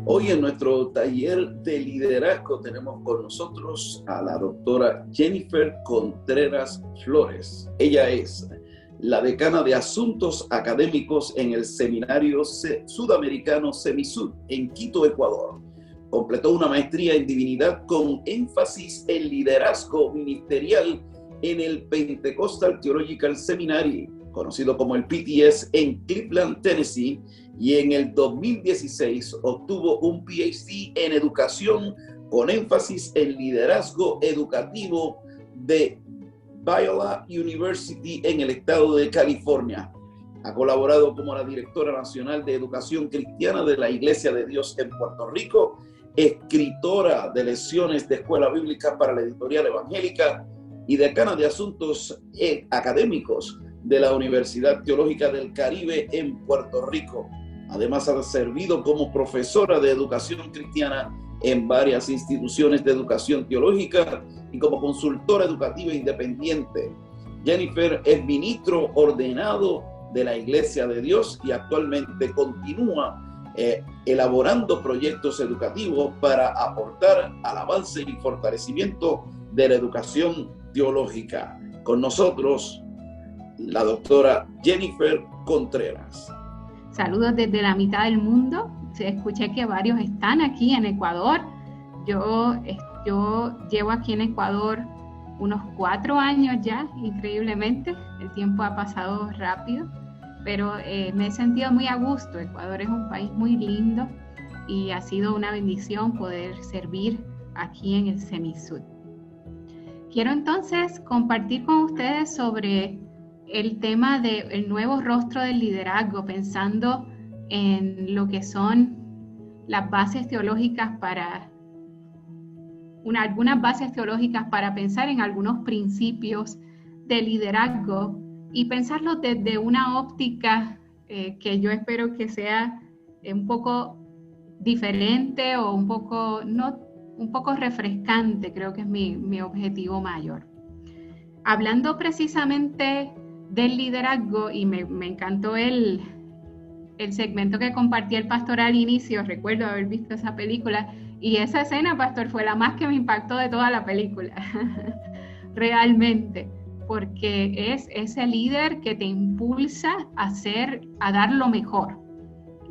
Hoy en nuestro taller de liderazgo tenemos con nosotros a la doctora Jennifer Contreras Flores. Ella es la decana de Asuntos Académicos en el Seminario Sudamericano Semisud en Quito, Ecuador. Completó una maestría en divinidad con énfasis en liderazgo ministerial en el Pentecostal Theological Seminary, conocido como el PTS, en Cleveland, Tennessee, y en el 2016 obtuvo un PhD en educación con énfasis en liderazgo educativo de Biola University en el estado de California. Ha colaborado como la directora nacional de educación cristiana de la Iglesia de Dios en Puerto Rico, escritora de lecciones de escuela bíblica para la editorial evangélica y decana de asuntos académicos de la Universidad Teológica del Caribe en Puerto Rico. Además, ha servido como profesora de educación cristiana en varias instituciones de educación teológica y como consultora educativa independiente. Jennifer es ministro ordenado de la Iglesia de Dios y actualmente continúa elaborando proyectos educativos para aportar al avance y fortalecimiento de la educación teológica. Con nosotros, la doctora Jennifer Contreras. Saludos desde la mitad del mundo. Escuché que varios están aquí en Ecuador. Yo llevo aquí en Ecuador unos 4 años ya, increíblemente. El tiempo ha pasado rápido, pero me he sentido muy a gusto. Ecuador es un país muy lindo y ha sido una bendición poder servir aquí en el Semisud. Quiero entonces compartir con ustedes sobre el tema del nuevo rostro del liderazgo, pensando en lo que son las bases teológicas algunas bases teológicas para pensar en algunos principios de liderazgo y pensarlo desde una óptica que yo espero que sea un poco diferente o un poco refrescante. Creo que es mi objetivo mayor. Hablando precisamente del liderazgo, y me encantó el segmento que compartí el pastor al inicio. Recuerdo haber visto esa película, y esa escena, pastor, fue la más que me impactó de toda la película. Realmente, porque es ese líder que te impulsa a dar lo mejor.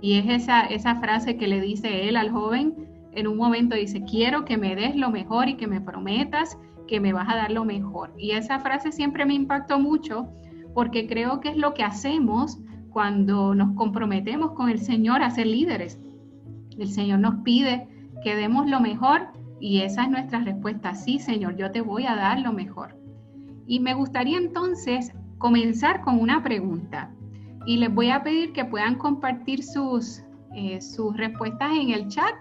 Y es esa frase que le dice él al joven en un momento, dice: quiero que me des lo mejor y que me prometas que me vas a dar lo mejor. Y esa frase siempre me impactó mucho, porque creo que es lo que hacemos cuando nos comprometemos con el Señor a ser líderes. El Señor nos pide que demos lo mejor y esa es nuestra respuesta: sí, Señor, yo te voy a dar lo mejor. Y me gustaría entonces comenzar con una pregunta, y les voy a pedir que puedan compartir sus respuestas en el chat,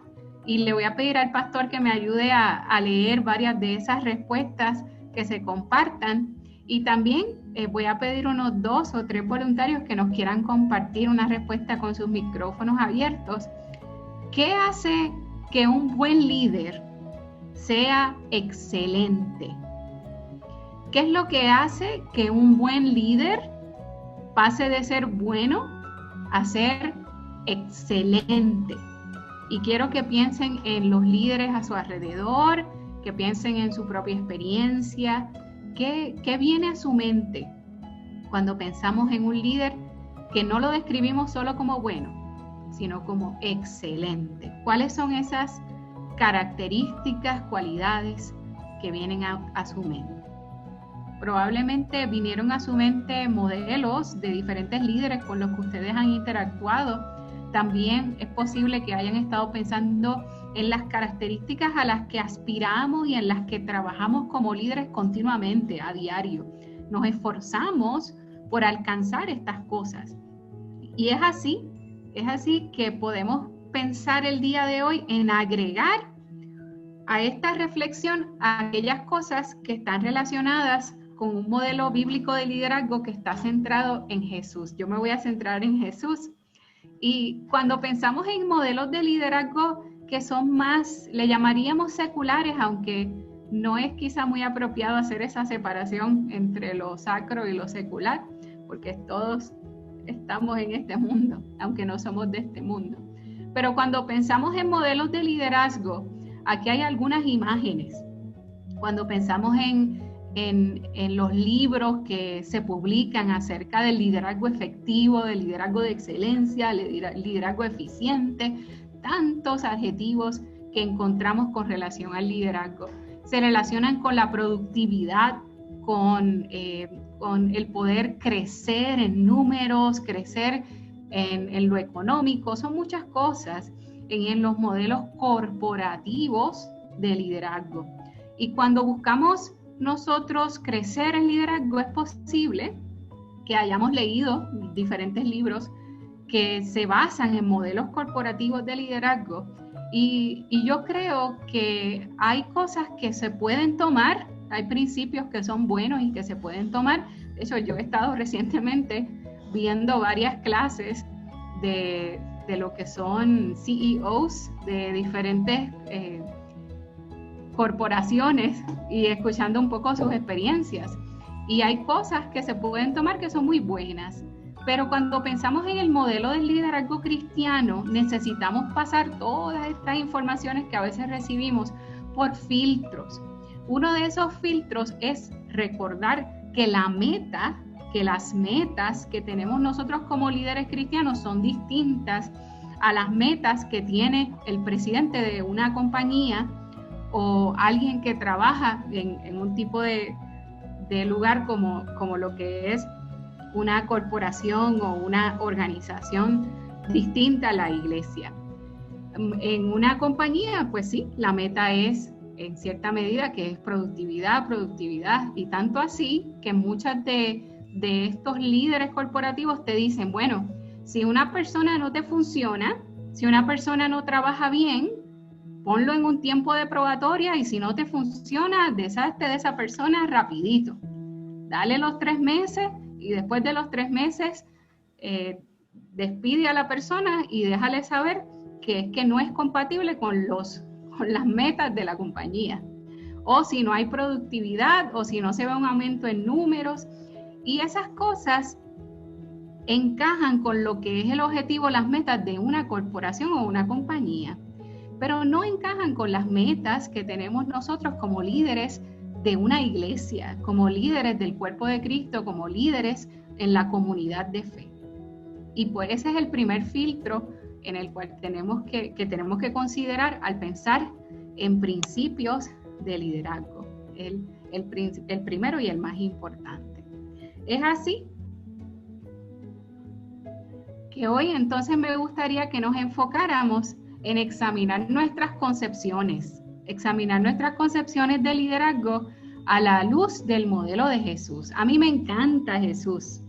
y le voy a pedir al pastor que me ayude a leer varias de esas respuestas que se compartan. Y también voy a pedir unos 2 o 3 voluntarios que nos quieran compartir una respuesta con sus micrófonos abiertos. ¿Qué hace que un buen líder sea excelente? ¿Qué es lo que hace que un buen líder pase de ser bueno a ser excelente? Y quiero que piensen en los líderes a su alrededor, que piensen en su propia experiencia. ¿Qué viene a su mente cuando pensamos en un líder que no lo describimos solo como bueno, sino como excelente? ¿Cuáles son esas características, cualidades que vienen a su mente? Probablemente vinieron a su mente modelos de diferentes líderes con los que ustedes han interactuado. También es posible que hayan estado pensando en las características a las que aspiramos y en las que trabajamos como líderes continuamente, a diario. Nos esforzamos por alcanzar estas cosas. Y es así que podemos pensar el día de hoy en agregar a esta reflexión a aquellas cosas que están relacionadas con un modelo bíblico de liderazgo que está centrado en Jesús. Yo me voy a centrar en Jesús. Y cuando pensamos en modelos de liderazgo que son más, le llamaríamos seculares, aunque no es quizá muy apropiado hacer esa separación entre lo sacro y lo secular, porque todos estamos en este mundo, aunque no somos de este mundo. Pero cuando pensamos en modelos de liderazgo, aquí hay algunas imágenes. Cuando pensamos en los libros que se publican acerca del liderazgo efectivo, del liderazgo de excelencia, liderazgo eficiente, tantos adjetivos que encontramos con relación al liderazgo. Se relacionan con la productividad, con el poder crecer en números, crecer en lo económico, son muchas cosas en los modelos corporativos de liderazgo. Y cuando buscamos nosotros crecer en liderazgo, es posible que hayamos leído diferentes libros que se basan en modelos corporativos de liderazgo. Y yo creo que hay cosas que se pueden tomar, hay principios que son buenos y que se pueden tomar. De hecho, yo he estado recientemente viendo varias clases de lo que son CEOs de diferentes corporaciones y escuchando un poco sus experiencias. Y hay cosas que se pueden tomar que son muy buenas. Pero cuando pensamos en el modelo del liderazgo cristiano, necesitamos pasar todas estas informaciones que a veces recibimos por filtros. Uno de esos filtros es recordar que las metas que tenemos nosotros como líderes cristianos son distintas a las metas que tiene el presidente de una compañía o alguien que trabaja en un tipo de lugar como lo que es una corporación o una organización distinta a la iglesia. En una compañía, pues sí, la meta es en cierta medida que es productividad, y tanto así que muchas de estos líderes corporativos te dicen, bueno, si una persona no te funciona, si una persona no trabaja bien, ponlo en un tiempo de probatoria y si no te funciona, deshazte de esa persona rapidito. Dale los 3 meses y después de los 3 meses despide a la persona y déjale saber que es que no es compatible con las metas de la compañía. O si no hay productividad o si no se ve un aumento en números. Y esas cosas encajan con lo que es el objetivo, las metas de una corporación o una compañía, pero no encajan con las metas que tenemos nosotros como líderes de una iglesia, como líderes del cuerpo de Cristo, como líderes en la comunidad de fe. Y pues ese es el primer filtro en el cual tenemos que considerar al pensar en principios de liderazgo, el primero y el más importante. Es así que hoy entonces me gustaría que nos enfocáramos en examinar nuestras concepciones de liderazgo a la luz del modelo de Jesús. A mí me encanta Jesús.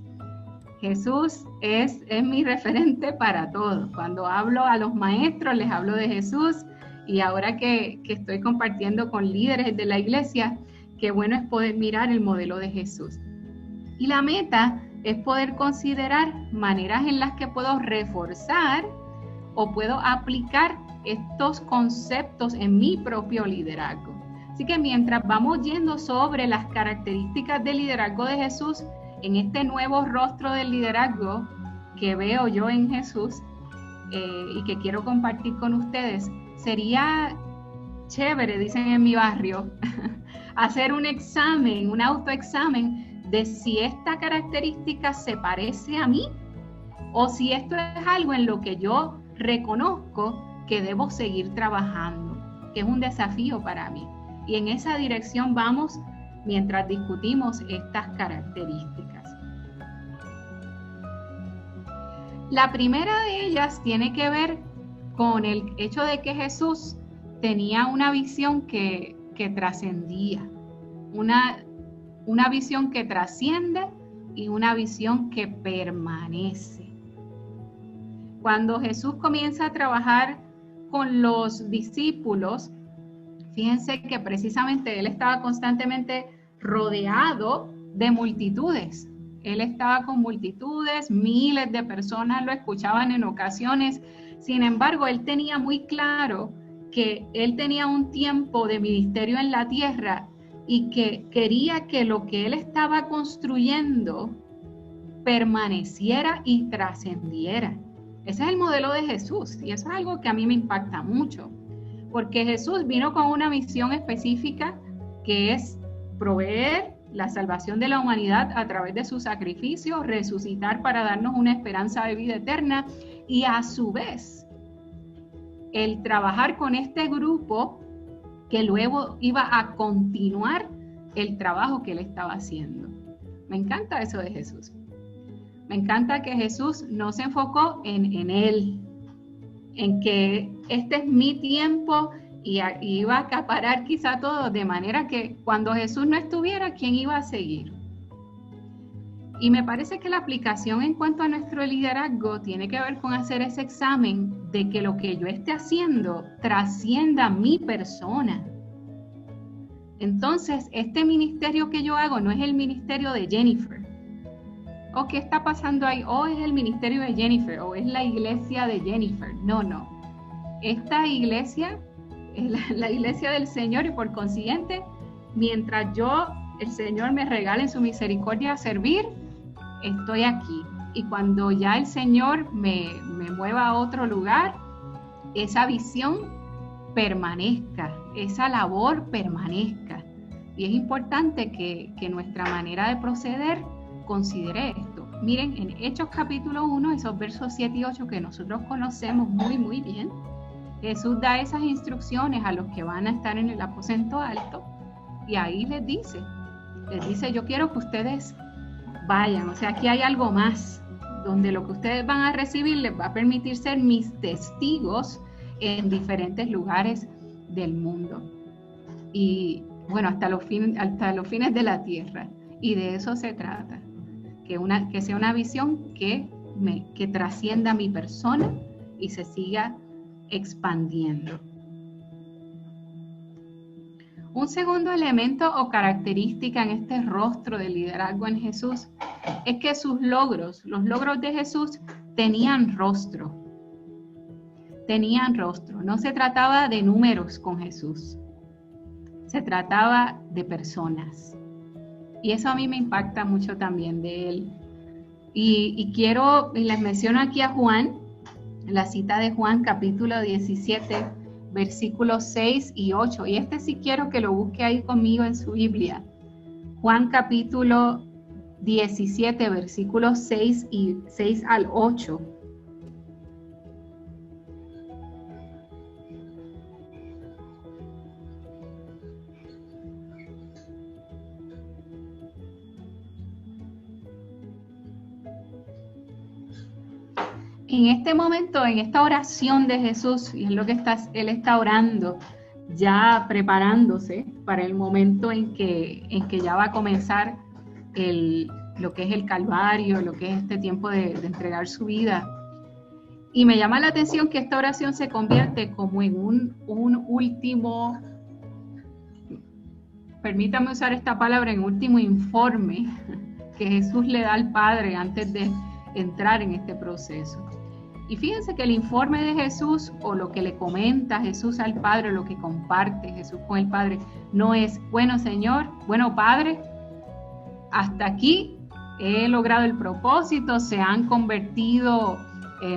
Jesús es mi referente para todo. Cuando hablo a los maestros, les hablo de Jesús, y ahora que estoy compartiendo con líderes de la iglesia, qué bueno es poder mirar el modelo de Jesús. Y la meta es poder considerar maneras en las que puedo reforzar o puedo aplicar estos conceptos en mi propio liderazgo. Así que mientras vamos yendo sobre las características del liderazgo de Jesús, en este nuevo rostro del liderazgo que veo yo en Jesús y que quiero compartir con ustedes, sería chévere, dicen en mi barrio, hacer un examen, un autoexamen de si esta característica se parece a mí o si esto es algo en lo que yo reconozco que debo seguir trabajando, que es un desafío para mí. Y en esa dirección vamos mientras discutimos estas características. La primera de ellas tiene que ver con el hecho de que Jesús tenía una visión que trascendía, una visión que trasciende y una visión que permanece. Cuando Jesús comienza a trabajar con los discípulos, fíjense que precisamente Él estaba constantemente rodeado de multitudes. Él estaba con multitudes, miles de personas lo escuchaban en ocasiones. Sin embargo, Él tenía muy claro que Él tenía un tiempo de ministerio en la tierra y que quería que lo que Él estaba construyendo permaneciera y trascendiera. Ese es el modelo de Jesús y eso es algo que a mí me impacta mucho, porque Jesús vino con una misión específica que es proveer la salvación de la humanidad a través de su sacrificio, resucitar para darnos una esperanza de vida eterna y a su vez el trabajar con este grupo que luego iba a continuar el trabajo que él estaba haciendo. Me encanta eso de Jesús. Me encanta que Jesús no se enfocó en él, en que este es mi tiempo y iba a acaparar quizá todo, de manera que cuando Jesús no estuviera, ¿quién iba a seguir? Y me parece que la aplicación en cuanto a nuestro liderazgo tiene que ver con hacer ese examen de que lo que yo esté haciendo trascienda mi persona. Entonces, este ministerio que yo hago no es el ministerio de Jennifer. ¿O qué está pasando ahí? O es el ministerio de Jennifer, o es la iglesia de Jennifer. No. Esta iglesia es la iglesia del Señor y por consiguiente, mientras el Señor me regale en su misericordia a servir, estoy aquí. Y cuando ya el Señor me mueva a otro lugar, esa visión permanezca, esa labor permanezca. Y es importante que nuestra manera de proceder considere esto. Miren, en Hechos capítulo 1, esos versos 7 y 8 que nosotros conocemos muy, muy bien, Jesús da esas instrucciones a los que van a estar en el aposento alto y ahí les dice, yo quiero que ustedes vayan, o sea, aquí hay algo más, donde lo que ustedes van a recibir les va a permitir ser mis testigos en diferentes lugares del mundo. Y bueno, hasta los fines de la tierra. Y de eso se trata, que sea una visión que trascienda mi persona y se siga expandiendo. Un segundo elemento o característica en este rostro del liderazgo en Jesús es que los logros de Jesús tenían rostro. No se trataba de números con Jesús, se trataba de personas. Y eso a mí me impacta mucho también de él. Y les menciono aquí a Juan, la cita de Juan capítulo 17, versículos 6 y 8. Y sí quiero que lo busque ahí conmigo en su Biblia. Juan capítulo 17, versículos 6 al 8. En este momento, en esta oración de Jesús, y es lo que él está orando, ya preparándose para el momento en que ya va a comenzar lo que es el Calvario, lo que es este tiempo de entregar su vida. Y me llama la atención que esta oración se convierte como en un último, permítame usar esta palabra, en último informe que Jesús le da al Padre antes de entrar en este proceso. Y fíjense que el informe de Jesús o lo que le comenta Jesús al Padre, lo que comparte Jesús con el Padre, no es, bueno Señor, bueno Padre, hasta aquí he logrado el propósito, se han convertido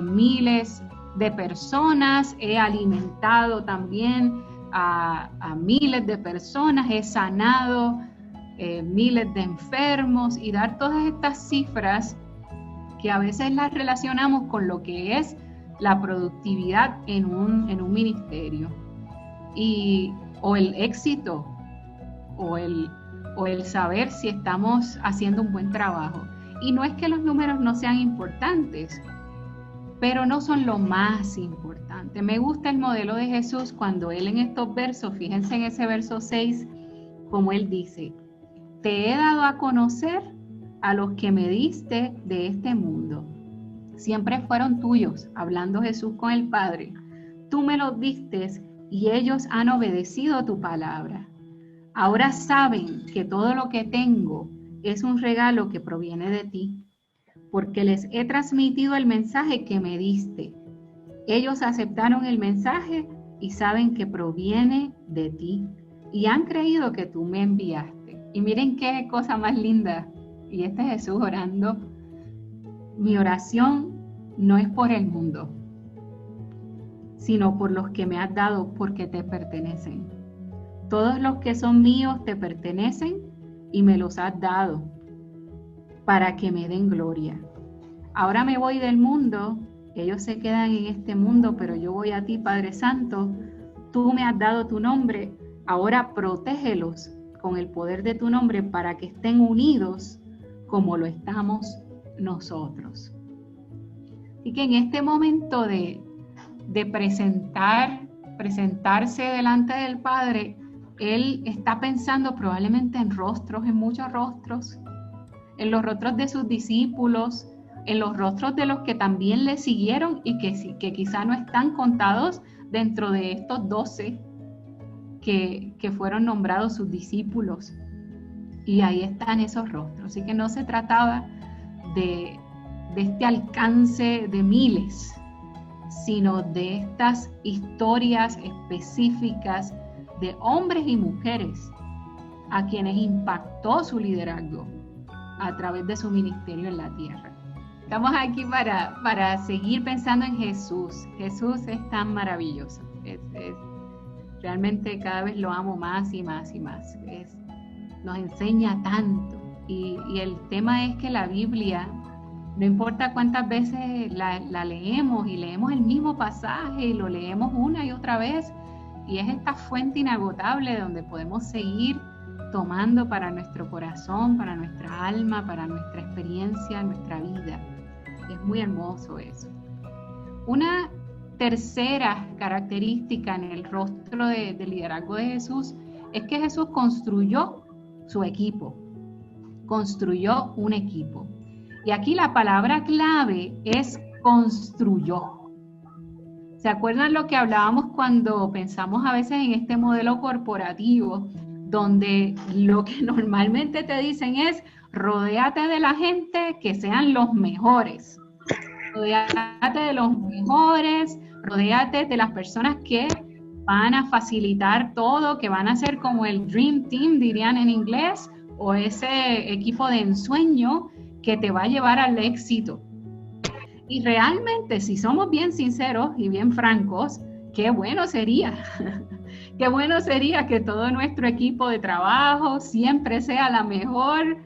miles de personas, he alimentado también a miles de personas, he sanado miles de enfermos y dar todas estas cifras que a veces las relacionamos con lo que es la productividad en un ministerio o el éxito o el saber si estamos haciendo un buen trabajo. Y no es que los números no sean importantes, pero no son lo más importante. Me gusta el modelo de Jesús cuando él en estos versos, fíjense en ese verso 6, como él dice, te he dado a conocer a los que me diste de este mundo. Siempre fueron tuyos, hablando Jesús con el Padre. Tú me los diste y ellos han obedecido tu palabra. Ahora saben que todo lo que tengo es un regalo que proviene de ti, porque les he transmitido el mensaje que me diste. Ellos aceptaron el mensaje y saben que proviene de ti y han creído que tú me enviaste. Y miren qué cosa más linda. Y este es Jesús orando. Mi oración no es por el mundo, sino por los que me has dado, porque te pertenecen. Todos los que son míos te pertenecen y me los has dado para que me den gloria. Ahora me voy del mundo, ellos se quedan en este mundo, pero yo voy a ti, Padre Santo. Tú me has dado tu nombre, ahora protégelos con el poder de tu nombre para que estén unidos como lo estamos nosotros. Así que en este momento de presentarse delante del Padre, Él está pensando probablemente en rostros, en muchos rostros, en los rostros de sus discípulos, en los rostros de los que también le siguieron y que quizá no están contados dentro de estos 12 que fueron nombrados sus discípulos. Y ahí están esos rostros. Así que no se trataba de este alcance de miles, sino de estas historias específicas de hombres y mujeres a quienes impactó su liderazgo a través de su ministerio en la tierra. Estamos aquí para seguir pensando en Jesús. Jesús es tan maravilloso. Realmente cada vez lo amo más y más y más. Nos enseña tanto. Y el tema es que la Biblia, no importa cuántas veces la leemos y leemos el mismo pasaje y lo leemos una y otra vez, y es esta fuente inagotable donde podemos seguir tomando para nuestro corazón, para nuestra alma, para nuestra experiencia, nuestra vida. Es muy hermoso eso. Una tercera característica en el rostro del liderazgo de Jesús es que Jesús construyó su equipo, construyó un equipo. Y aquí la palabra clave es construyó. ¿Se acuerdan lo que hablábamos cuando pensamos a veces en este modelo corporativo, donde lo que normalmente te dicen es: rodéate de la gente que sean los mejores, rodéate de los mejores, rodéate de las personas que van a facilitar todo, que van a ser como el Dream Team, dirían en inglés, o ese equipo de ensueño que te va a llevar al éxito. Y realmente, si somos bien sinceros y bien francos, qué bueno sería que todo nuestro equipo de trabajo siempre sea las mejores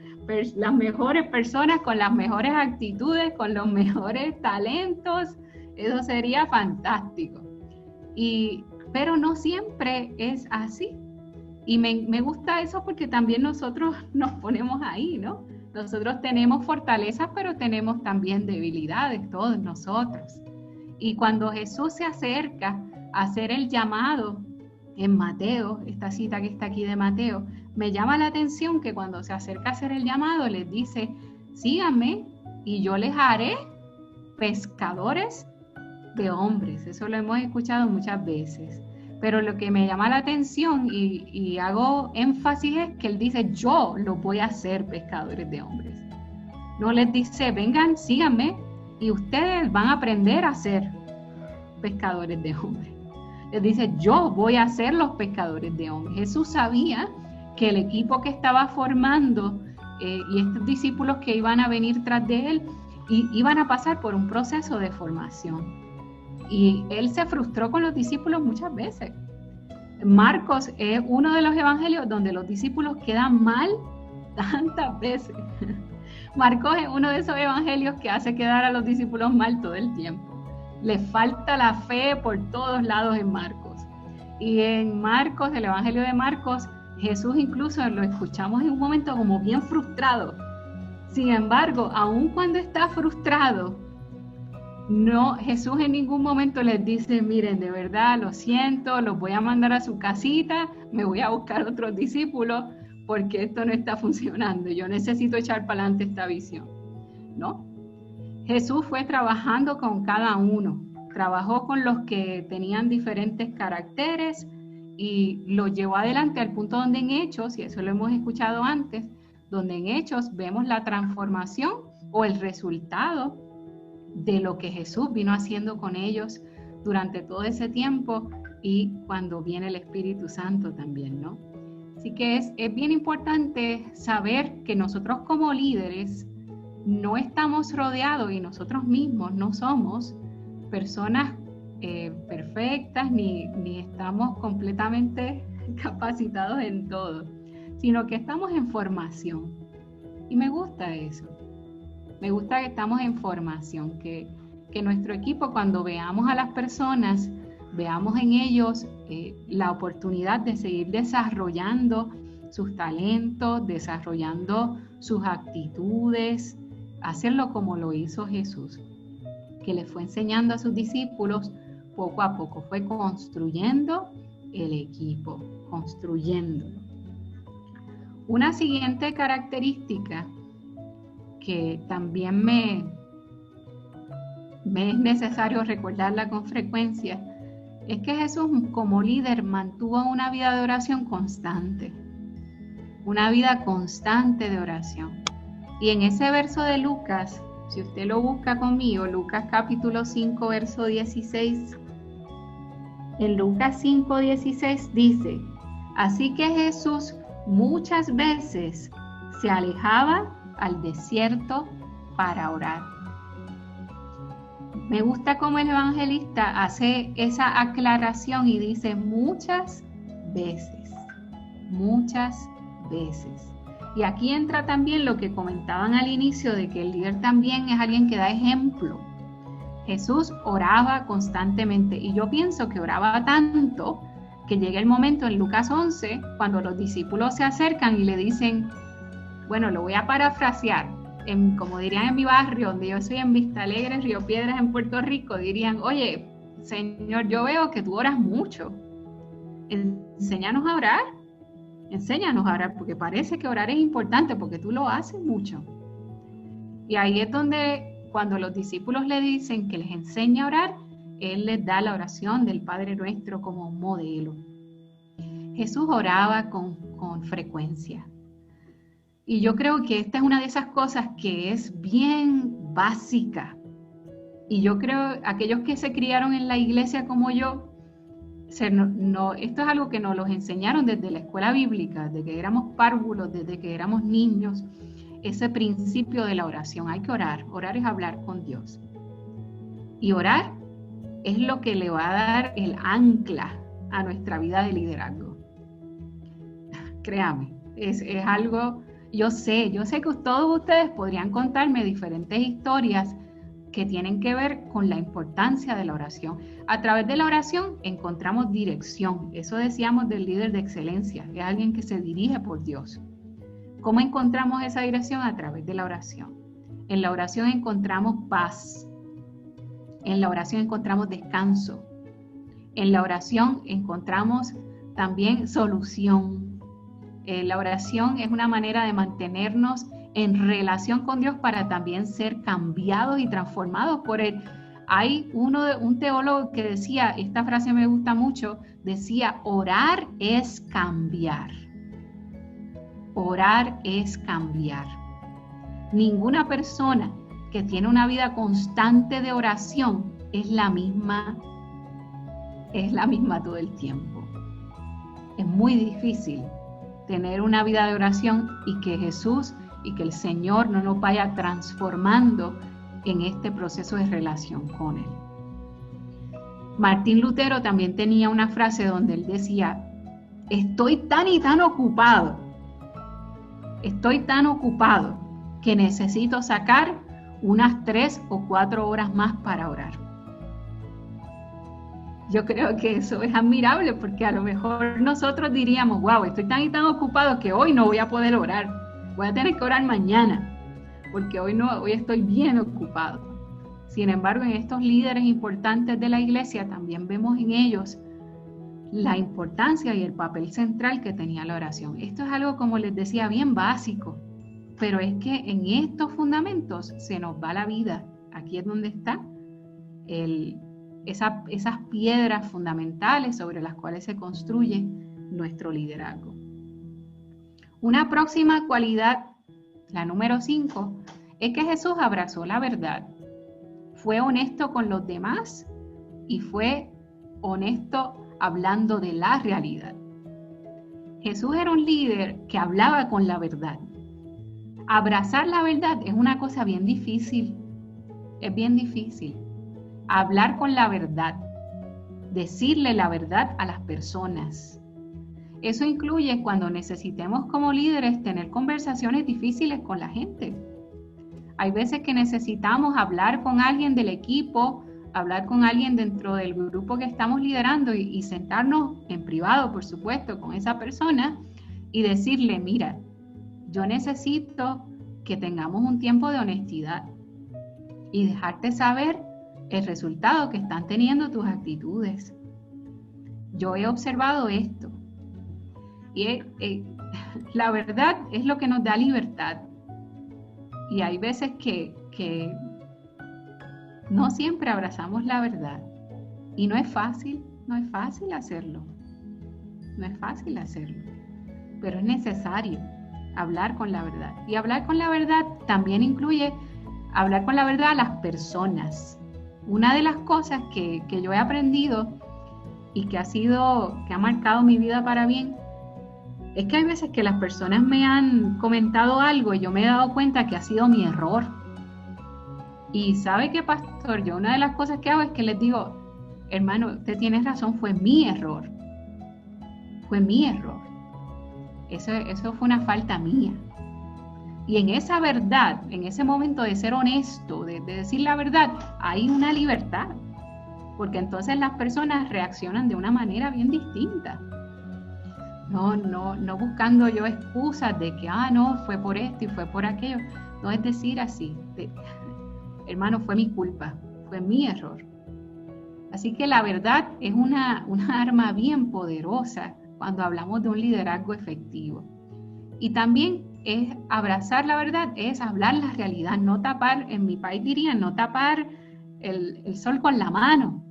personas con las mejores actitudes, con los mejores talentos. Eso sería fantástico. Pero no siempre es así. Y me gusta eso porque también nosotros nos ponemos ahí, ¿no? Nosotros tenemos fortalezas, pero tenemos también debilidades, todos nosotros. Y cuando Jesús se acerca a hacer el llamado en Mateo, esta cita que está aquí de Mateo, me llama la atención que cuando se acerca a hacer el llamado les dice: síganme y yo les haré pescadores de hombres. Eso lo hemos escuchado muchas veces. Pero lo que me llama la atención y hago énfasis es que él dice: yo los voy a hacer pescadores de hombres. No les dice: vengan, síganme y ustedes van a aprender a ser pescadores de hombres. Les dice: yo voy a ser los pescadores de hombres. Jesús sabía que el equipo que estaba formando y estos discípulos que iban a venir tras de él iban a pasar por un proceso de formación. Y él se frustró con los discípulos muchas veces. Marcos es uno de los evangelios donde los discípulos quedan mal tantas veces. Marcos es uno de esos evangelios que hace quedar a los discípulos mal todo el tiempo. Les falta la fe por todos lados en Marcos. Y en Marcos, el evangelio de Marcos, Jesús incluso lo escuchamos en un momento como bien frustrado. Sin embargo, aun cuando está frustrado, no, Jesús en ningún momento les dice: miren, de verdad, lo siento, los voy a mandar a su casita, me voy a buscar otros discípulos porque esto no está funcionando, yo necesito echar para adelante esta visión. ¿No? Jesús fue trabajando con cada uno, trabajó con los que tenían diferentes caracteres y los llevó adelante al punto donde en Hechos, y eso lo hemos escuchado antes, donde en Hechos vemos la transformación o el resultado de lo que Jesús vino haciendo con ellos durante todo ese tiempo y cuando viene el Espíritu Santo también, ¿no? Así que es bien importante saber que nosotros como líderes no estamos rodeados y nosotros mismos no somos personas perfectas ni estamos completamente capacitados en todo, sino que estamos en formación. Y me gusta eso. Me gusta que estamos en formación, que nuestro equipo, cuando veamos a las personas, veamos en ellos la oportunidad de seguir desarrollando sus talentos, desarrollando sus actitudes, hacerlo como lo hizo Jesús, que le fue enseñando a sus discípulos poco a poco, fue construyendo el equipo, construyéndolo. Una siguiente característica que también me es necesario recordarla con frecuencia, es que Jesús como líder mantuvo una vida de oración constante, una vida constante de oración. Y en ese verso de Lucas, si usted lo busca conmigo, Lucas capítulo 5, verso 16, en Lucas 5, 16 dice: así que Jesús muchas veces se alejaba al desierto para orar. Me gusta cómo el evangelista hace esa aclaración y dice muchas veces, muchas veces. Y aquí entra también lo que comentaban al inicio de que el líder también es alguien que da ejemplo. Jesús oraba constantemente y yo pienso que oraba tanto que llega el momento en Lucas 11 cuando los discípulos se acercan y le dicen, bueno, lo voy a parafrasear, como dirían en mi barrio, donde yo soy en Vista Alegre, Río Piedras, en Puerto Rico, dirían, oye, Señor, yo veo que tú oras mucho, enséñanos a orar, porque parece que orar es importante, porque tú lo haces mucho. Y ahí es donde, cuando los discípulos le dicen que les enseñe a orar, Él les da la oración del Padre Nuestro como un modelo. Jesús oraba con frecuencia. Y yo creo que esta es una de esas cosas que es bien básica. Y yo creo, aquellos que se criaron en la iglesia como yo, esto es algo que nos los enseñaron desde la escuela bíblica, desde que éramos párvulos, desde que éramos niños, ese principio de la oración. Hay que orar. Orar es hablar con Dios. Y orar es lo que le va a dar el ancla a nuestra vida de liderazgo. Créame, es algo... Yo sé que todos ustedes podrían contarme diferentes historias que tienen que ver con la importancia de la oración. A través de la oración encontramos dirección. Eso decíamos del líder de excelencia, es alguien que se dirige por Dios. ¿Cómo encontramos esa dirección? A través de la oración. En la oración encontramos paz. En la oración encontramos descanso. En la oración encontramos también solución. La oración es una manera de mantenernos en relación con Dios para también ser cambiados y transformados por Él. Hay un teólogo que decía, esta frase me gusta mucho, decía, orar es cambiar. Orar es cambiar. Ninguna persona que tiene una vida constante de oración es la misma todo el tiempo. Es muy difícil tener una vida de oración y que Jesús y que el Señor no nos vaya transformando en este proceso de relación con Él. Martín Lutero también tenía una frase donde él decía, estoy tan y tan ocupado, que necesito sacar unas 3 o 4 horas más para orar. Yo creo que eso es admirable porque a lo mejor nosotros diríamos, wow, estoy tan y tan ocupado que hoy no voy a poder orar. Voy a tener que orar mañana porque hoy estoy bien ocupado. Sin embargo, en estos líderes importantes de la iglesia también vemos en ellos la importancia y el papel central que tenía la oración. Esto es algo, como les decía, bien básico, pero es que en estos fundamentos se nos va la vida. Aquí es donde está esas piedras fundamentales sobre las cuales se construye nuestro liderazgo. Una próxima cualidad, la número 5, es que Jesús abrazó la verdad. Fue honesto con los demás y fue honesto hablando de la realidad. Jesús era un líder que hablaba con la verdad. Abrazar la verdad es una cosa bien difícil. Es bien difícil. Hablar con la verdad. Decirle la verdad a las personas. Eso incluye cuando necesitemos como líderes tener conversaciones difíciles con la gente. Hay veces que necesitamos hablar con alguien del equipo, hablar con alguien dentro del grupo que estamos liderando y sentarnos en privado, por supuesto, con esa persona y decirle, mira, yo necesito que tengamos un tiempo de honestidad y dejarte saber el resultado que están teniendo tus actitudes. Yo he observado esto y la verdad es lo que nos da libertad. Y hay veces que no siempre abrazamos la verdad. Y no es fácil hacerlo. No es fácil hacerlo. Pero es necesario hablar con la verdad. Y hablar con la verdad también incluye hablar con la verdad a las personas. Una de las cosas que yo he aprendido y que ha marcado mi vida para bien, es que hay veces que las personas me han comentado algo y yo me he dado cuenta que ha sido mi error. Y ¿sabe qué, pastor? Yo una de las cosas que hago es que les digo, hermano, usted tiene razón, fue mi error. Fue mi error. Eso fue una falta mía. Y en esa verdad, en ese momento de ser honesto, de decir la verdad, hay una libertad. Porque entonces las personas reaccionan de una manera bien distinta. No buscando yo excusas de que, no, fue por esto y fue por aquello. No es decir así, hermano, fue mi culpa, fue mi error. Así que la verdad es una arma bien poderosa cuando hablamos de un liderazgo efectivo. Y también es abrazar la verdad, es hablar la realidad, no tapar, en mi país dirían, no tapar el sol con la mano.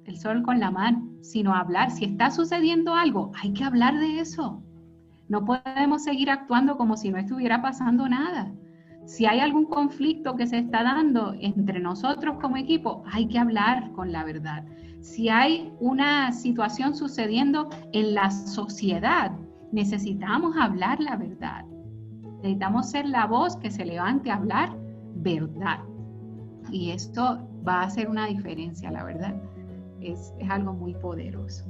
El sol con la mano, sino hablar. Si está sucediendo algo, hay que hablar de eso. No podemos seguir actuando como si no estuviera pasando nada. Si hay algún conflicto que se está dando entre nosotros como equipo, hay que hablar con la verdad. Si hay una situación sucediendo en la sociedad, necesitamos hablar la verdad. Necesitamos ser la voz que se levante a hablar verdad. Y esto va a hacer una diferencia, la verdad. Es algo muy poderoso.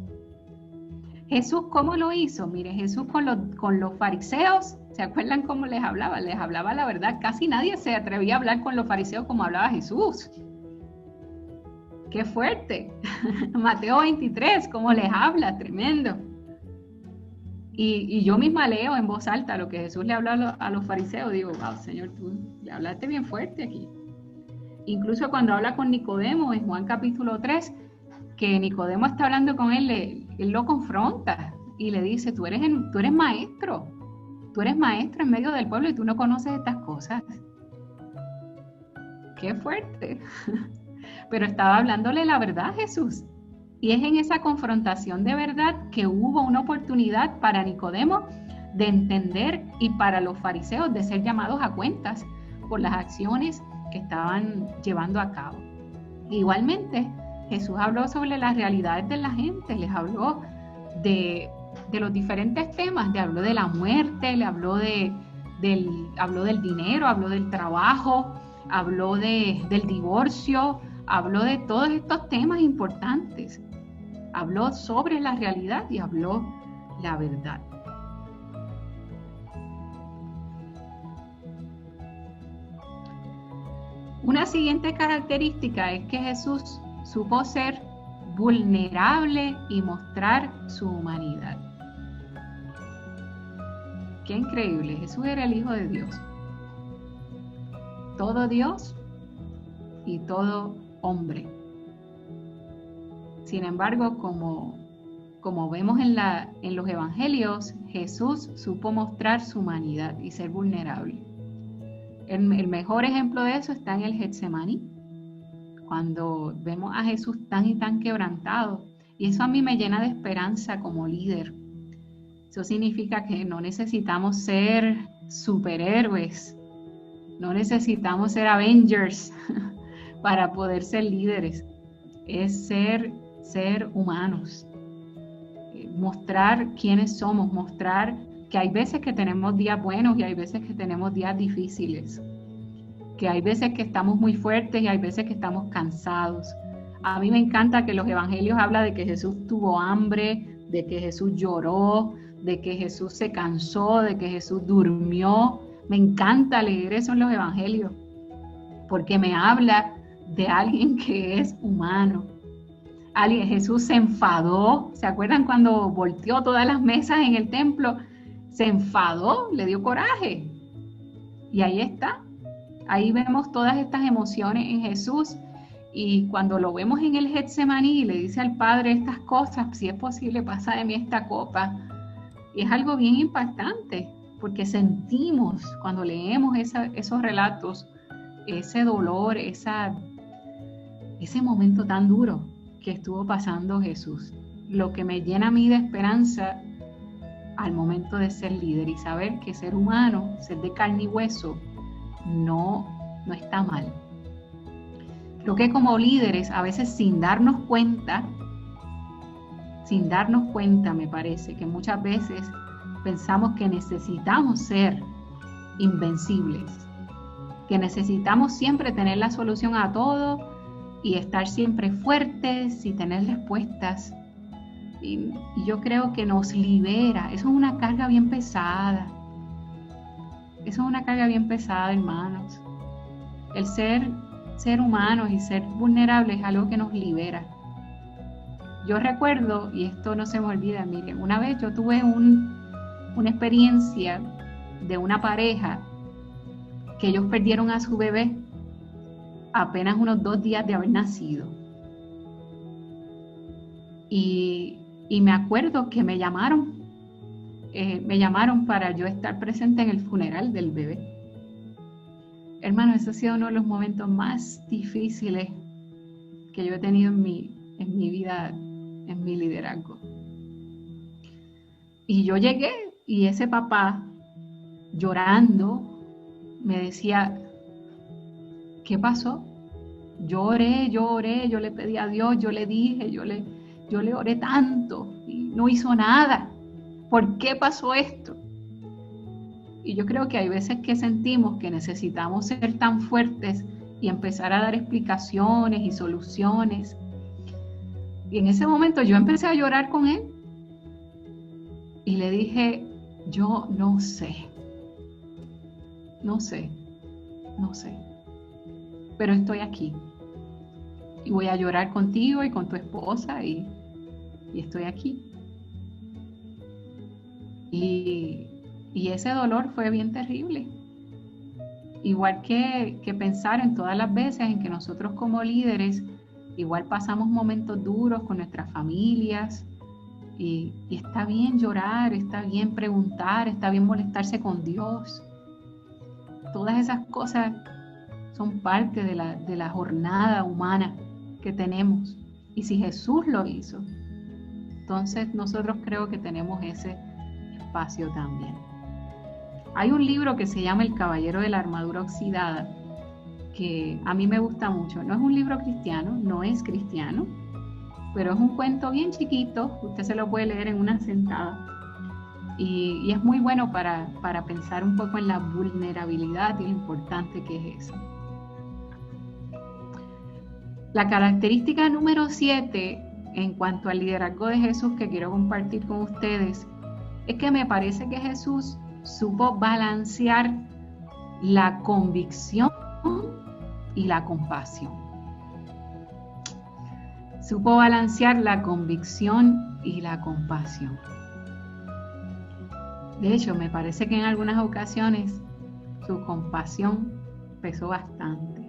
Jesús, ¿cómo lo hizo? Mire, Jesús con los fariseos, ¿se acuerdan cómo les hablaba? Les hablaba la verdad. Casi nadie se atrevía a hablar con los fariseos como hablaba Jesús. ¡Qué fuerte! Mateo 23, ¿cómo les habla? Tremendo. Y yo misma leo en voz alta lo que Jesús le habla a los fariseos. Digo, wow, Señor, tú le hablaste bien fuerte aquí. Incluso cuando habla con Nicodemo en Juan capítulo 3, que Nicodemo está hablando con él, él lo confronta y le dice, tú eres maestro en medio del pueblo y tú no conoces estas cosas. ¡Qué fuerte! Pero estaba hablándole la verdad a Jesús. Y es en esa confrontación de verdad que hubo una oportunidad para Nicodemo de entender y para los fariseos de ser llamados a cuentas por las acciones que estaban llevando a cabo. Igualmente, Jesús habló sobre las realidades de la gente, les habló de los diferentes temas, le habló de la muerte, le habló habló del dinero, habló del trabajo, habló del divorcio, habló de todos estos temas importantes. Habló sobre la realidad y habló la verdad. Una siguiente característica es que Jesús supo ser vulnerable y mostrar su humanidad. Qué increíble, Jesús era el Hijo de Dios. Todo Dios y todo hombre. Sin embargo, como vemos en los evangelios, Jesús supo mostrar su humanidad y ser vulnerable. El mejor ejemplo de eso está en el Getsemaní, cuando vemos a Jesús tan y tan quebrantado. Y eso a mí me llena de esperanza como líder. Eso significa que no necesitamos ser superhéroes, no necesitamos ser Avengers para poder ser líderes. Es ser humanos, mostrar quiénes somos, mostrar que hay veces que tenemos días buenos y hay veces que tenemos días difíciles, que hay veces que estamos muy fuertes y hay veces que estamos cansados. A mí me encanta que los evangelios hablan de que Jesús tuvo hambre, de que Jesús lloró, de que Jesús se cansó, de que Jesús durmió. Me encanta leer eso en los evangelios, porque me habla de alguien que es humano. Jesús se enfadó. ¿Se acuerdan cuando volteó todas las mesas en el templo? Se enfadó, le dio coraje. Y ahí está. Ahí vemos todas estas emociones en Jesús. Y cuando lo vemos en el Getsemaní y le dice al Padre estas cosas, si es posible, pasa de mí esta copa. Y es algo bien impactante, porque sentimos cuando leemos esos relatos, ese dolor, ese momento tan duro que estuvo pasando Jesús. Lo que me llena a mí de esperanza al momento de ser líder y saber que ser humano, ser de carne y hueso, no está mal. Creo que como líderes, a veces sin darnos cuenta, me parece que muchas veces pensamos que necesitamos ser invencibles, que necesitamos siempre tener la solución a todo y estar siempre fuertes y tener respuestas. Y yo creo que nos libera. Eso es una carga bien pesada. Hermanos. El ser humanos y ser vulnerables es algo que nos libera. Yo recuerdo, y esto no se me olvida, miren, una vez yo tuve una experiencia de una pareja que ellos perdieron a su bebé apenas unos 2 días de haber nacido. Y me acuerdo que me llamaron para yo estar presente en el funeral del bebé. Hermano, ese ha sido uno de los momentos más difíciles que yo he tenido en mi vida, en mi liderazgo. Y yo llegué y ese papá, llorando, me decía, ¿qué pasó? Yo oré, yo le pedí a Dios, yo le dije, yo le oré tanto y no hizo nada. ¿Por qué pasó esto? Y yo creo que hay veces que sentimos que necesitamos ser tan fuertes y empezar a dar explicaciones y soluciones. Y en ese momento yo empecé a llorar con él y le dije, yo no sé, pero estoy aquí y voy a llorar contigo y con tu esposa y estoy aquí. Y ese dolor fue bien terrible. Igual que pensar en todas las veces en que nosotros como líderes igual pasamos momentos duros con nuestras familias y está bien llorar, está bien preguntar, está bien molestarse con Dios. Todas esas cosas son parte de la jornada humana que tenemos. Y si Jesús lo hizo, entonces nosotros creo que tenemos ese espacio también. Hay un libro que se llama El Caballero de la Armadura Oxidada, que a mí me gusta mucho. No es un libro cristiano, no es cristiano, pero es un cuento bien chiquito, usted se lo puede leer en una sentada. Y es muy bueno para pensar un poco en la vulnerabilidad y lo importante que es eso. La característica número 7 en cuanto al liderazgo de Jesús que quiero compartir con ustedes es que me parece que Jesús supo balancear la convicción y la compasión. Supo balancear la convicción y la compasión. De hecho, me parece que en algunas ocasiones su compasión pesó bastante.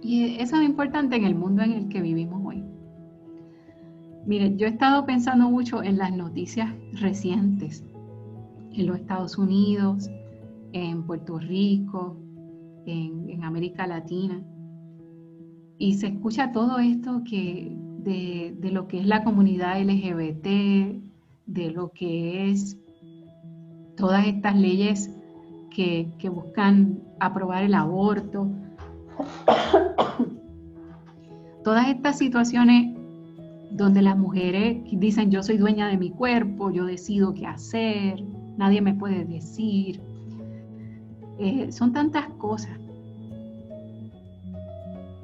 Y eso es importante en el mundo en el que vivimos hoy. Miren, yo he estado pensando mucho en las noticias recientes, en los Estados Unidos, en Puerto Rico, en América Latina. Y se escucha todo esto de lo que es la comunidad LGBT, de lo que es todas estas leyes que buscan aprobar el aborto. Todas estas situaciones donde las mujeres dicen yo soy dueña de mi cuerpo, yo decido qué hacer. nadie me puede decir. Son tantas cosas.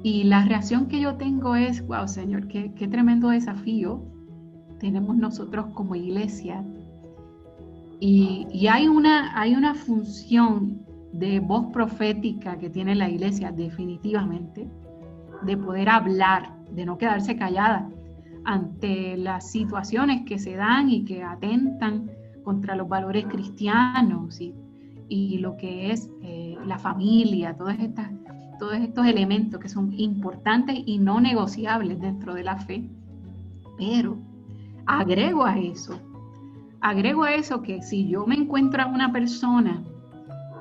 Y la reacción que yo tengo es, wow, Señor, qué tremendo desafío tenemos nosotros como iglesia. Y hay una función de voz profética que tiene la iglesia definitivamente, de poder hablar, de no quedarse callada ante las situaciones que se dan y que atentan contra los valores cristianos y lo que es la familia, todos estos elementos que son importantes y no negociables dentro de la fe. Pero agrego a eso que si yo me encuentro a una persona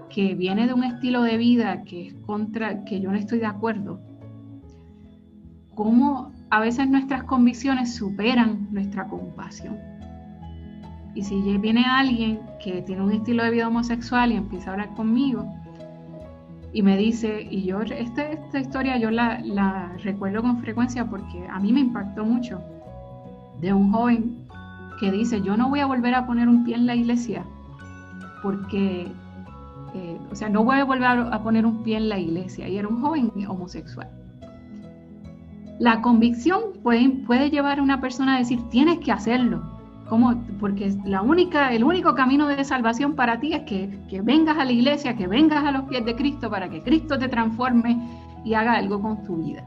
que viene de un estilo de vida que es que yo no estoy de acuerdo, cómo a veces nuestras convicciones superan nuestra compasión. Y si viene alguien que tiene un estilo de vida homosexual y empieza a hablar conmigo y me dice, y yo esta historia yo la recuerdo con frecuencia porque a mí me impactó mucho, de un joven que dice, yo no voy a volver a poner un pie en la iglesia porque, no voy a volver a poner un pie en la iglesia, y era un joven homosexual. La convicción puede llevar a una persona a decir, tienes que hacerlo. ¿Cómo? Porque el único camino de salvación para ti es que vengas a la iglesia, que vengas a los pies de Cristo para que Cristo te transforme y haga algo con tu vida.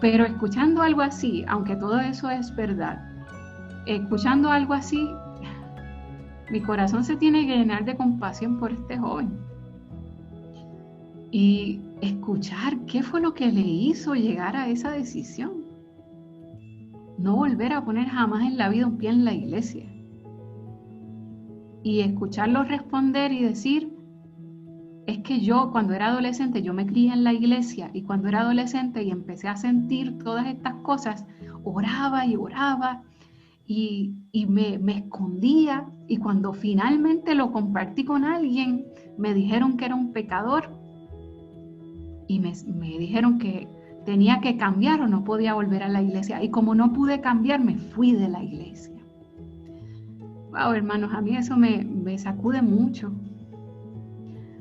Pero escuchando algo así, aunque todo eso es verdad, escuchando algo así, mi corazón se tiene que llenar de compasión por este joven. Y escuchar qué fue lo que le hizo llegar a esa decisión. No volver a poner jamás en la vida un pie en la iglesia. Y escucharlo responder y decir, es que yo cuando era adolescente, yo me crié en la iglesia, y cuando era adolescente y empecé a sentir todas estas cosas, oraba y me escondía, y cuando finalmente lo compartí con alguien, me dijeron que era un pecador, y me dijeron que tenía que cambiar o no podía volver a la iglesia. Y como no pude cambiar, me fui de la iglesia. Wow, hermanos, a mí eso me sacude mucho.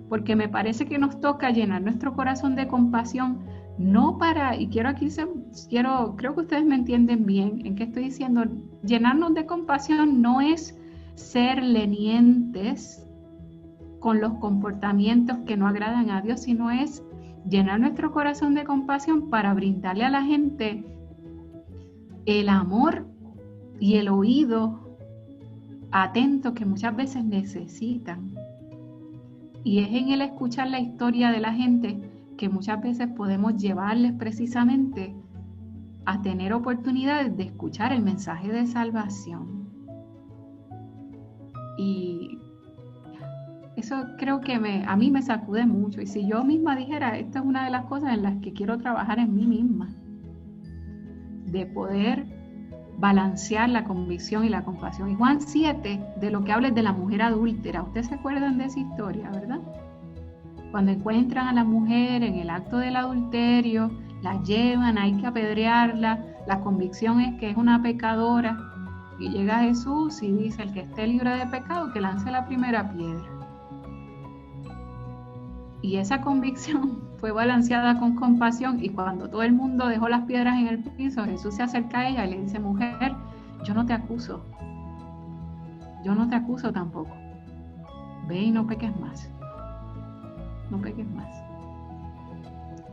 Porque me parece que nos toca llenar nuestro corazón de compasión, no para, y creo que ustedes me entienden bien en qué estoy diciendo, llenarnos de compasión no es ser lenientes con los comportamientos que no agradan a Dios, sino es llenar nuestro corazón de compasión para brindarle a la gente el amor y el oído atento que muchas veces necesitan. Y es en el escuchar la historia de la gente que muchas veces podemos llevarles precisamente a tener oportunidades de escuchar el mensaje de salvación. Y eso creo que a mí me sacude mucho. Y si yo misma dijera, esta es una de las cosas en las que quiero trabajar en mí misma, de poder balancear la convicción y la compasión. Y Juan 7, de lo que habla es de la mujer adúltera. Ustedes se acuerdan de esa historia, ¿verdad? Cuando encuentran a la mujer en el acto del adulterio, la llevan, hay que apedrearla. La convicción es que es una pecadora. Y llega Jesús y dice, el que esté libre de pecado, que lance la primera piedra. Y esa convicción fue balanceada con compasión, y cuando todo el mundo dejó las piedras en el piso, Jesús se acerca a ella y le dice, mujer, yo no te acuso tampoco, ve y no peques más,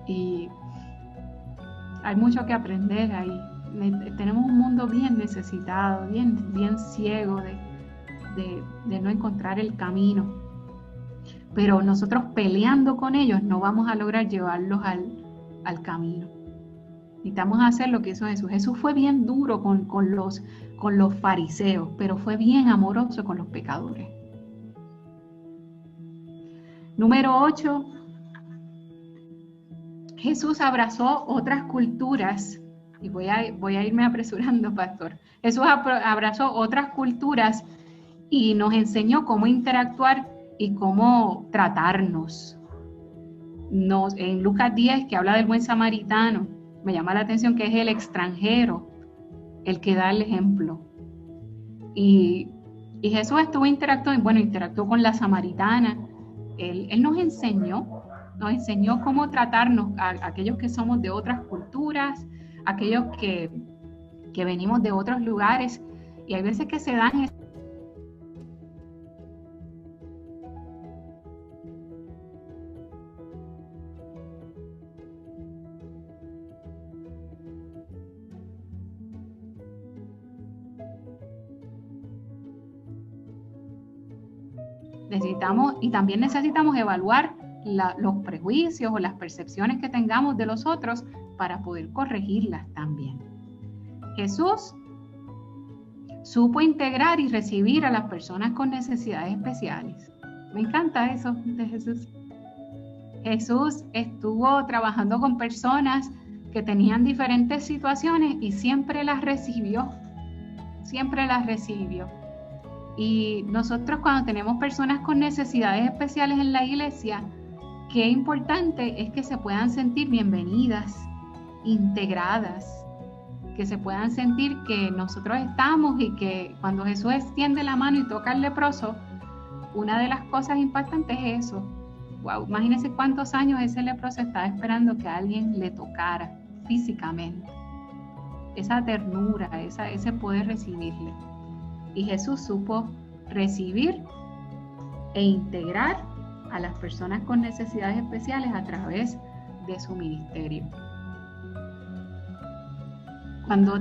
Y hay mucho que aprender ahí. Tenemos un mundo bien necesitado, bien ciego de no encontrar el camino. Pero nosotros peleando con ellos no vamos a lograr llevarlos al camino. Necesitamos hacer lo que hizo Jesús. Jesús fue bien duro con los fariseos, pero fue bien amoroso con los pecadores. Número 8. Jesús abrazó otras culturas. Y voy a irme apresurando, pastor. Jesús abrazó otras culturas y nos enseñó cómo interactuar y cómo tratarnos. En Lucas 10, que habla del buen samaritano, me llama la atención que es el extranjero el que da el ejemplo. Y Y Jesús estuvo interactuó con la samaritana. Él nos enseñó cómo tratarnos a aquellos que somos de otras culturas, aquellos que venimos de otros lugares, y hay veces que se dan también necesitamos evaluar los prejuicios o las percepciones que tengamos de los otros para poder corregirlas también. Jesús supo integrar y recibir a las personas con necesidades especiales. Me encanta eso de Jesús. Jesús estuvo trabajando con personas que tenían diferentes situaciones y siempre las recibió. Y nosotros, cuando tenemos personas con necesidades especiales en la iglesia, qué importante es que se puedan sentir bienvenidas, integradas, que se puedan sentir que nosotros estamos, y que cuando Jesús extiende la mano y toca al leproso, una de las cosas impactantes es eso. Wow, imagínense cuántos años ese leproso estaba esperando que alguien le tocara físicamente. Esa ternura, ese poder recibirle. Y Jesús supo recibir e integrar a las personas con necesidades especiales a través de su ministerio. Cuando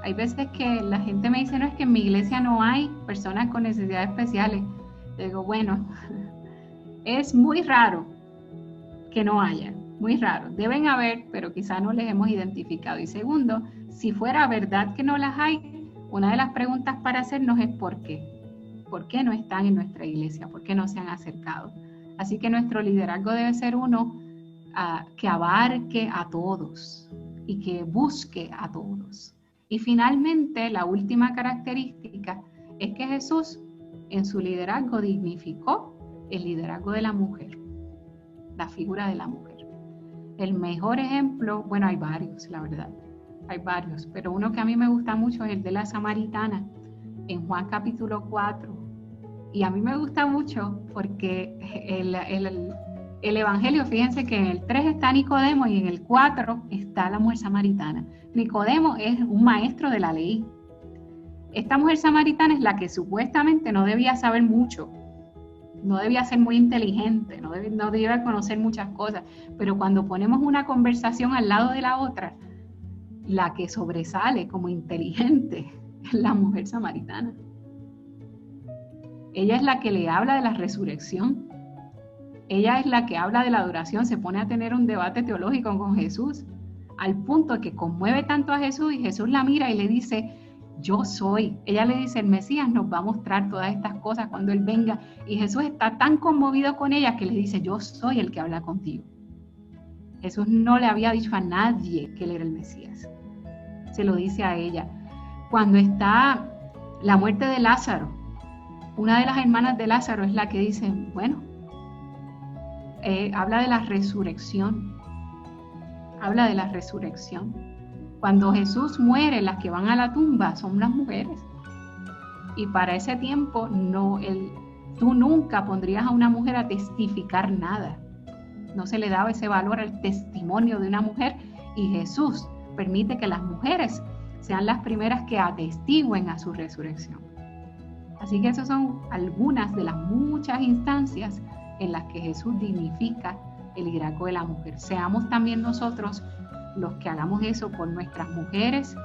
hay veces que la gente me dice, no, es que en mi iglesia no hay personas con necesidades especiales. Le digo, bueno, es muy raro que no haya, muy raro. Deben haber, pero quizá no les hemos identificado. Y segundo, si fuera verdad que no las hay, una de las preguntas para hacernos es ¿por qué? ¿Por qué no están en nuestra iglesia? ¿Por qué no se han acercado? Así que nuestro liderazgo debe ser uno que abarque a todos y que busque a todos. Y finalmente, la última característica es que Jesús en su liderazgo dignificó el liderazgo de la mujer, la figura de la mujer. El mejor ejemplo, bueno, hay varios, la verdad. Hay varios, pero uno que a mí me gusta mucho es el de la samaritana, en Juan capítulo 4. Y a mí me gusta mucho porque el evangelio, fíjense que en el 3 está Nicodemo y en el 4 está la mujer samaritana. Nicodemo es un maestro de la ley. Esta mujer samaritana es la que supuestamente no debía saber mucho, no debía ser muy inteligente, no debía conocer muchas cosas, pero cuando ponemos una conversación al lado de la otra, la que sobresale como inteligente es la mujer samaritana. Ella es la que le habla de la resurrección. Ella es la que habla de la adoración, se pone a tener un debate teológico con Jesús, al punto que conmueve tanto a Jesús, y Jesús la mira y le dice, yo soy. Ella le dice, el Mesías nos va a mostrar todas estas cosas cuando Él venga. Y Jesús está tan conmovido con ella que le dice, yo soy el que habla contigo. Jesús no le había dicho a nadie que Él era el Mesías. Se lo dice a ella. Cuando está la muerte de Lázaro, una de las hermanas de Lázaro es la que dice, bueno, habla de la resurrección. Habla de la resurrección. Cuando Jesús muere, las que van a la tumba son las mujeres. Y para ese tiempo, tú nunca pondrías a una mujer a testificar nada. No se le daba ese valor al testimonio de una mujer, y Jesús permite que las mujeres sean las primeras que atestiguen a su resurrección. Así que esas son algunas de las muchas instancias en las que Jesús dignifica el liderazgo de la mujer. Seamos también nosotros los que hagamos eso por nuestras mujeres,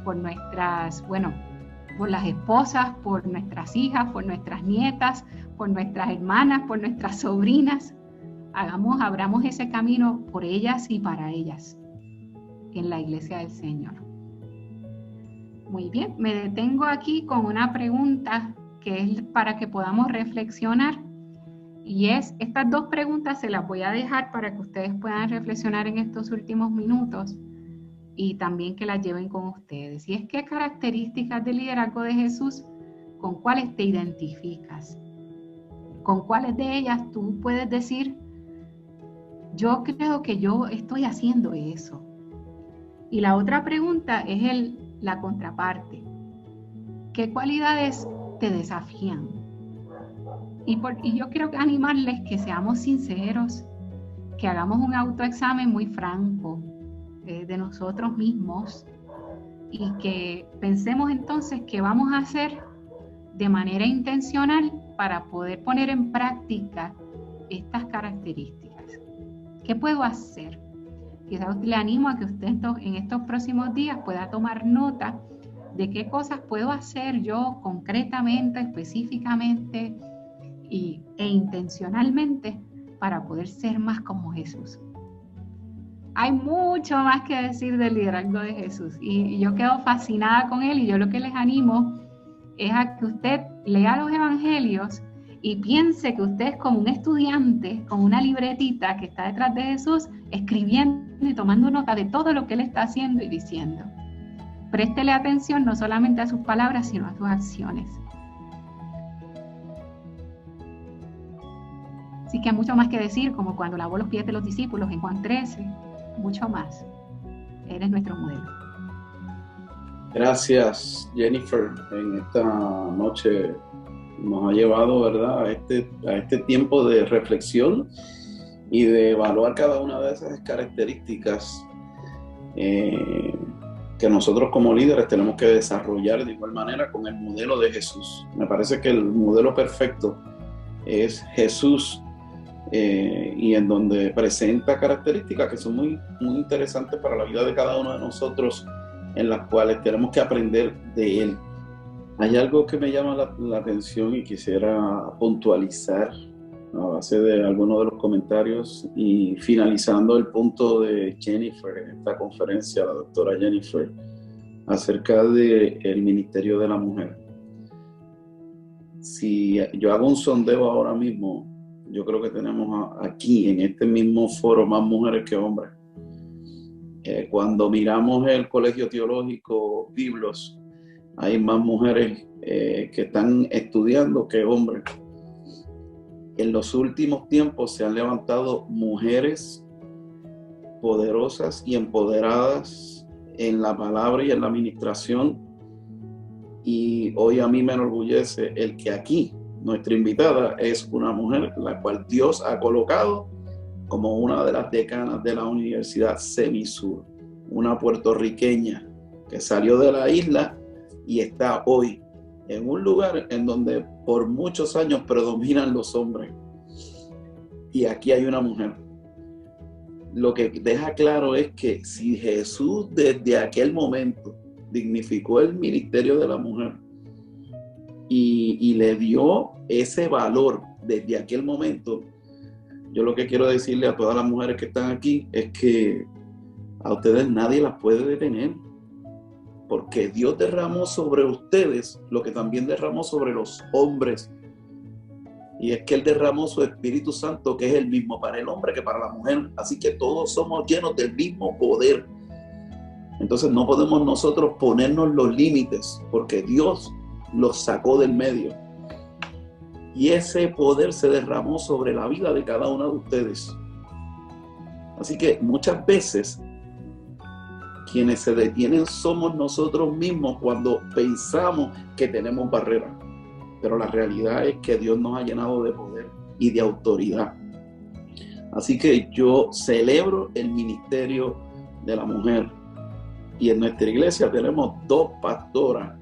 por las esposas, por nuestras hijas, por nuestras nietas, por nuestras hermanas, por nuestras sobrinas. Abramos ese camino por ellas y para ellas en la iglesia del Señor. Muy bien, me detengo aquí con una pregunta que es para que podamos reflexionar, y estas dos preguntas se las voy a dejar para que ustedes puedan reflexionar en estos últimos minutos y también que las lleven con ustedes. Y es, ¿qué características del liderazgo de Jesús, con cuáles te identificas? ¿Con cuáles de ellas tú puedes decir, yo creo que yo estoy haciendo eso? Y la otra pregunta es la contraparte. ¿Qué cualidades te desafían. Y yo quiero animarles que seamos sinceros, que hagamos un autoexamen muy franco de nosotros mismos y que pensemos entonces qué vamos a hacer de manera intencional para poder poner en práctica estas características. ¿Qué puedo hacer? Quizás le animo a que usted en estos próximos días pueda tomar nota de qué cosas puedo hacer yo concretamente, específicamente e intencionalmente para poder ser más como Jesús. Hay mucho más que decir del liderazgo de Jesús y yo quedo fascinada con él, y yo lo que les animo es a que usted lea los evangelios y piense que usted es como un estudiante con una libretita que está detrás de Jesús, escribiendo y tomando nota de todo lo que él está haciendo y diciendo. Préstele atención no solamente a sus palabras, sino a sus acciones. Así que hay mucho más que decir, como cuando lavó los pies de los discípulos en Juan 13, mucho más. Eres nuestro modelo. Gracias, Jennifer. En esta noche nos ha llevado, ¿verdad?, a este tiempo de reflexión y de evaluar cada una de esas características que nosotros como líderes tenemos que desarrollar de igual manera con el modelo de Jesús. Me parece que el modelo perfecto es Jesús, y en donde presenta características que son muy, muy interesantes para la vida de cada uno de nosotros, en las cuales tenemos que aprender de él. Hay algo que me llama la atención y quisiera puntualizar a base de algunos de los comentarios y finalizando el punto de Jennifer en esta conferencia, la doctora Jennifer, acerca del ministerio de la mujer. Si yo hago un sondeo ahora mismo, yo creo que tenemos aquí en este mismo foro más mujeres que hombres. Cuando miramos el Colegio Teológico Biblos, hay más mujeres que están estudiando que hombres. En los últimos tiempos se han levantado mujeres poderosas y empoderadas en la palabra y en la administración, y hoy a mí me enorgullece el que aquí nuestra invitada es una mujer la cual Dios ha colocado como una de las decanas de la Universidad Semisur, una puertorriqueña que salió de la isla y está hoy en un lugar en donde por muchos años predominan los hombres. Y aquí hay una mujer. Lo que deja claro es que si Jesús desde aquel momento dignificó el ministerio de la mujer y le dio ese valor desde aquel momento, yo lo que quiero decirle a todas las mujeres que están aquí es que a ustedes nadie las puede detener, porque Dios derramó sobre ustedes lo que también derramó sobre los hombres, y es que Él derramó su Espíritu Santo, que es el mismo para el hombre que para la mujer. Así que todos somos llenos del mismo poder. Entonces no podemos nosotros ponernos los límites, porque Dios los sacó del medio. Y ese poder se derramó sobre la vida de cada uno de ustedes. Así que muchas veces quienes se detienen somos nosotros mismos cuando pensamos que tenemos barreras. Pero la realidad es que Dios nos ha llenado de poder y de autoridad. Así que yo celebro el ministerio de la mujer. Y en nuestra iglesia tenemos 2 pastoras.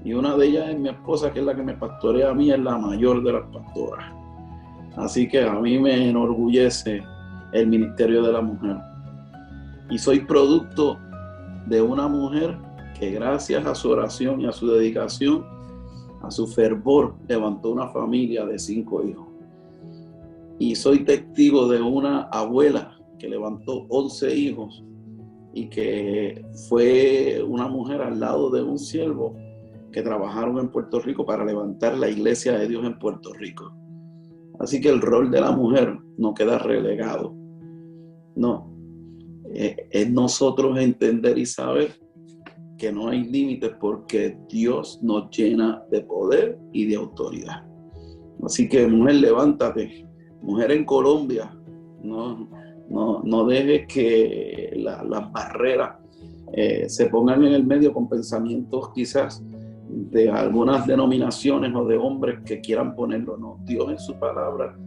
Y una de ellas es mi esposa, que es la que me pastorea a mí, es la mayor de las pastoras. Así que a mí me enorgullece el ministerio de la mujer. Y soy producto de una mujer que gracias a su oración y a su dedicación, a su fervor, levantó una familia de 5 hijos. Y soy testigo de una abuela que levantó 11 hijos y que fue una mujer al lado de un siervo que trabajaron en Puerto Rico para levantar la iglesia de Dios en Puerto Rico. Así que el rol de la mujer no queda relegado. No, es nosotros entender y saber que no hay límites, porque Dios nos llena de poder y de autoridad. Así que mujer, levántate. Mujer en Colombia, no dejes que las barreras se pongan en el medio con pensamientos quizás de algunas denominaciones o de hombres que quieran ponerlo. No, Dios en su palabra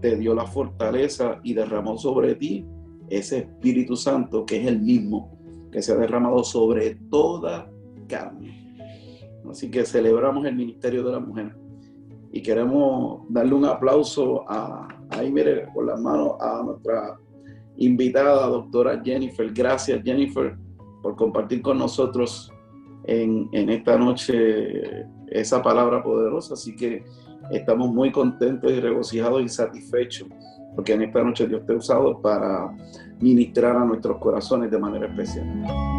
te dio la fortaleza y derramó sobre ti ese Espíritu Santo, que es el mismo que se ha derramado sobre toda carne. Así que celebramos el ministerio de la mujer y queremos darle un aplauso ahí mire, con las manos a nuestra invitada, doctora Jennifer. Gracias, Jennifer, por compartir con nosotros en esta noche esa palabra poderosa. Así que estamos muy contentos y regocijados y satisfechos porque en esta noche Dios te ha usado para ministrar a nuestros corazones de manera especial.